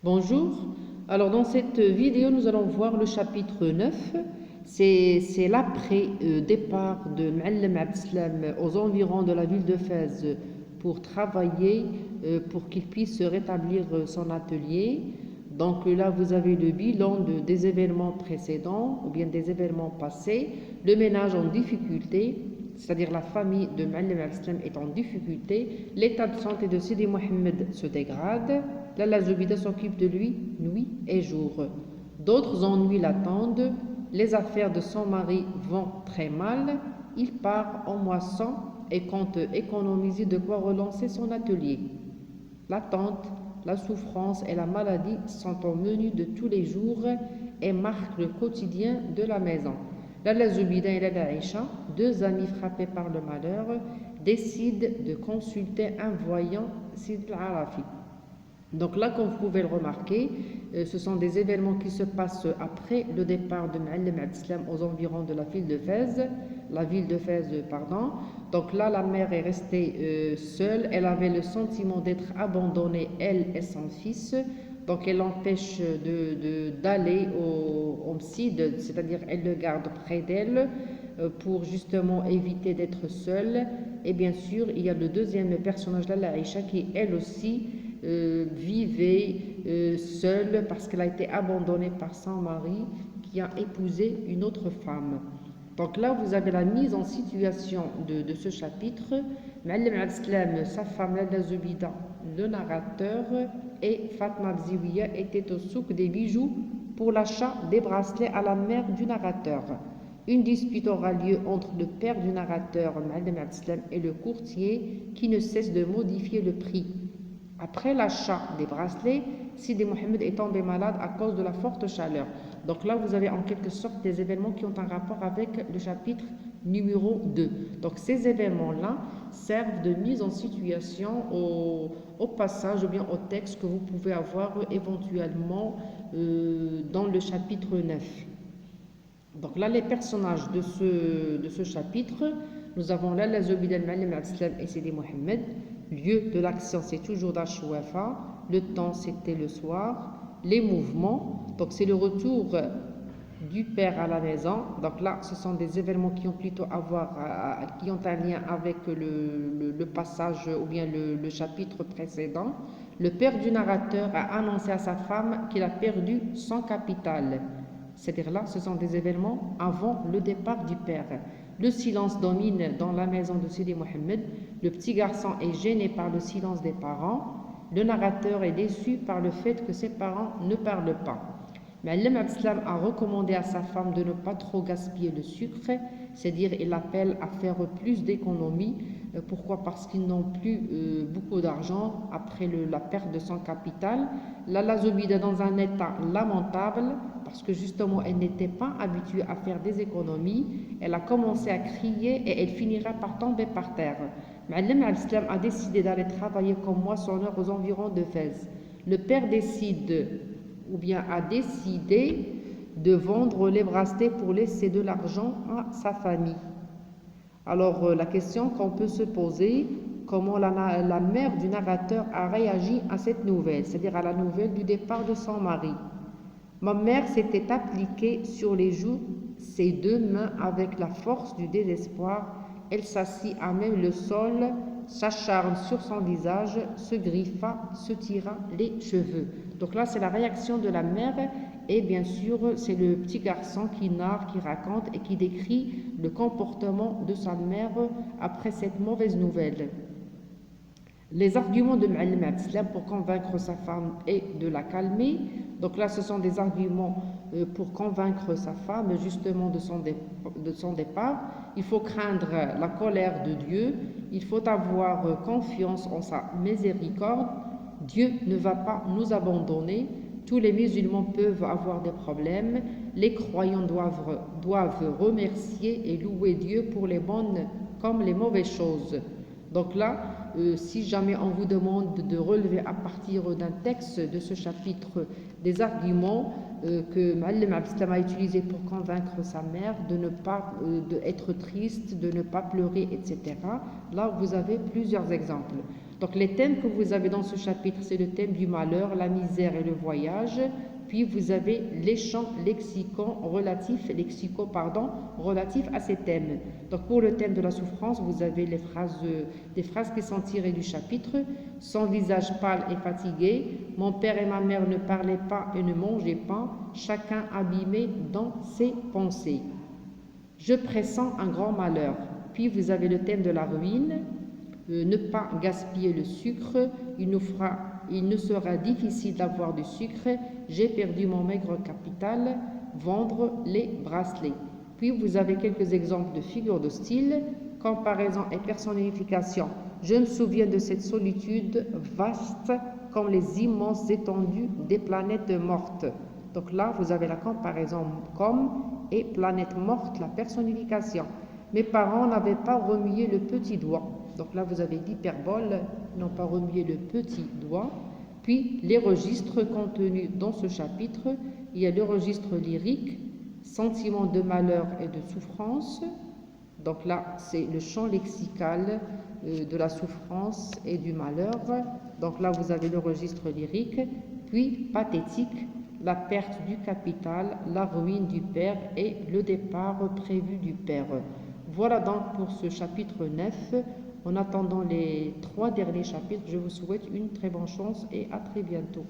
Bonjour. Alors dans cette vidéo, nous allons voir le chapitre 9. C'est l'après-départ de Ma'alem Abdeslam aux environs de la ville de Fès pour travailler, pour qu'il puisse rétablir son atelier. Donc là, vous avez le bilan des événements précédents ou bien des événements passés. Le ménage en difficulté, c'est-à-dire la famille de Ma'alem Abdeslam est en difficulté. L'état de santé de Sidi Mohamed se dégrade. Lalla Zoubida s'occupe de lui nuit et jour. D'autres ennuis l'attendent. Les affaires de son mari vont très mal. Il part en moisson et compte économiser de quoi relancer son atelier. L'attente, la souffrance et la maladie sont au menu de tous les jours et marquent le quotidien de la maison. Lalla Zoubida et Lalla Aïcha, deux amis frappés par le malheur, décident de consulter un voyant, Sid al-Arafi. Donc là, comme vous pouvez le remarquer, ce sont des événements qui se passent après le départ de Ma'alem Abdeslam aux environs de la ville de Fès, pardon. Donc là, la mère est restée seule, elle avait le sentiment d'être abandonnée, elle et son fils. Donc elle l'empêche d'aller au Msid, c'est-à-dire elle le garde près d'elle pour justement éviter d'être seule. Et bien sûr, il y a le deuxième personnage là, la Aïcha, qui elle aussi vivait seule parce qu'elle a été abandonnée par son mari qui a épousé une autre femme. Donc là, vous avez la mise en situation de ce chapitre. Ma'alem Abdeslam, sa femme Lalla Zoubida, le narrateur, et Fatma Bziouia étaient au souk des bijoux pour l'achat des bracelets à la mère du narrateur. Une dispute aura lieu entre le père du narrateur, Ma'alem Abdeslam, et le courtier qui ne cesse de modifier le prix. Après l'achat des bracelets, Sidi Mohamed est tombé malade à cause de la forte chaleur. Donc là, vous avez en quelque sorte des événements qui ont un rapport avec le chapitre numéro 2. Donc ces événements-là servent de mise en situation au passage ou bien au texte que vous pouvez avoir éventuellement dans le chapitre 9. Donc là, les personnages de ce chapitre, nous avons Lalla Zoubida al-Ma'alem Abdeslam et Sidi Mohamed. Lieu de l'action, c'est toujours Dashouafa. Le temps, c'était le soir. Les mouvements, donc c'est le retour du père à la maison. Donc là, ce sont des événements qui ont plutôt qui ont un lien avec le passage ou bien le chapitre précédent. Le père du narrateur a annoncé à sa femme qu'il a perdu son capital. C'est-à-dire là, ce sont des événements avant le départ du père. Le silence domine dans la maison de Sidi Mohamed. Le petit garçon est gêné par le silence des parents. Le narrateur est déçu par le fait que ses parents ne parlent pas. Ma'alem Abdeslam a recommandé à sa femme de ne pas trop gaspiller le sucre, c'est-à-dire il appelle à faire plus d'économies. Pourquoi? Parce qu'ils n'ont plus beaucoup d'argent après la perte de son capital. Lalla Zoubida dans un état lamentable parce que justement elle n'était pas habituée à faire des économies. Elle a commencé à crier et elle finira par tomber par terre. Ma'alem Abdeslam a décidé d'aller travailler comme moissonneur aux environs de Fès. Le père a décidé de vendre les bracelets pour laisser de l'argent à sa famille. Alors la question qu'on peut se poser, comment la mère du narrateur a réagi à cette nouvelle, c'est-à-dire à la nouvelle du départ de son mari. Ma mère s'était appliquée sur les joues ses deux mains avec la force du désespoir. Elle s'assit à même le sol, s'acharne sur son visage, se griffa, se tira les cheveux. Donc là, c'est la réaction de la mère et bien sûr, c'est le petit garçon qui narre, qui raconte et qui décrit le comportement de sa mère après cette mauvaise nouvelle. Les arguments de Ma'alem Abdeslam pour convaincre sa femme et de la calmer. Donc là, ce sont des arguments pour convaincre sa femme justement de son départ. Il faut craindre la colère de Dieu. Il faut avoir confiance en sa miséricorde. Dieu ne va pas nous abandonner. Tous les musulmans peuvent avoir des problèmes. Les croyants doivent remercier et louer Dieu pour les bonnes comme les mauvaises choses. Donc là, si jamais on vous demande de relever à partir d'un texte de ce chapitre des arguments que Ma'alem Abdeslam a utilisé pour convaincre sa mère de ne pas être triste, de ne pas pleurer, etc. Là, vous avez plusieurs exemples. Donc les thèmes que vous avez dans ce chapitre, c'est le thème du malheur, la misère et le voyage. Puis vous avez les champs lexicaux relatifs à ces thèmes. Donc pour le thème de la souffrance, vous avez des phrases qui sont tirées du chapitre. Son visage pâle et fatigué, mon père et ma mère ne parlaient pas et ne mangeaient pas, chacun abîmé dans ses pensées. Je pressens un grand malheur. Puis vous avez le thème de la ruine. Ne pas gaspiller le sucre, il nous sera difficile d'avoir du sucre, j'ai perdu mon maigre capital, vendre les bracelets. Puis vous avez quelques exemples de figures de style, comparaison et personnification. Je me souviens de cette solitude vaste comme les immenses étendues des planètes mortes. Donc là, vous avez la comparaison comme et planète morte, la personnification. Mes parents n'avaient pas remué le petit doigt. Donc là, vous avez l'hyperbole, n'ont pas remué le petit doigt. Puis, les registres contenus dans ce chapitre, il y a le registre lyrique, sentiment de malheur et de souffrance. Donc là, c'est le champ lexical de la souffrance et du malheur. Donc là, vous avez le registre lyrique. Puis, pathétique, la perte du capital, la ruine du père et le départ prévu du père. Voilà donc pour ce chapitre 9. En attendant les 3 derniers chapitres, je vous souhaite une très bonne chance et à très bientôt.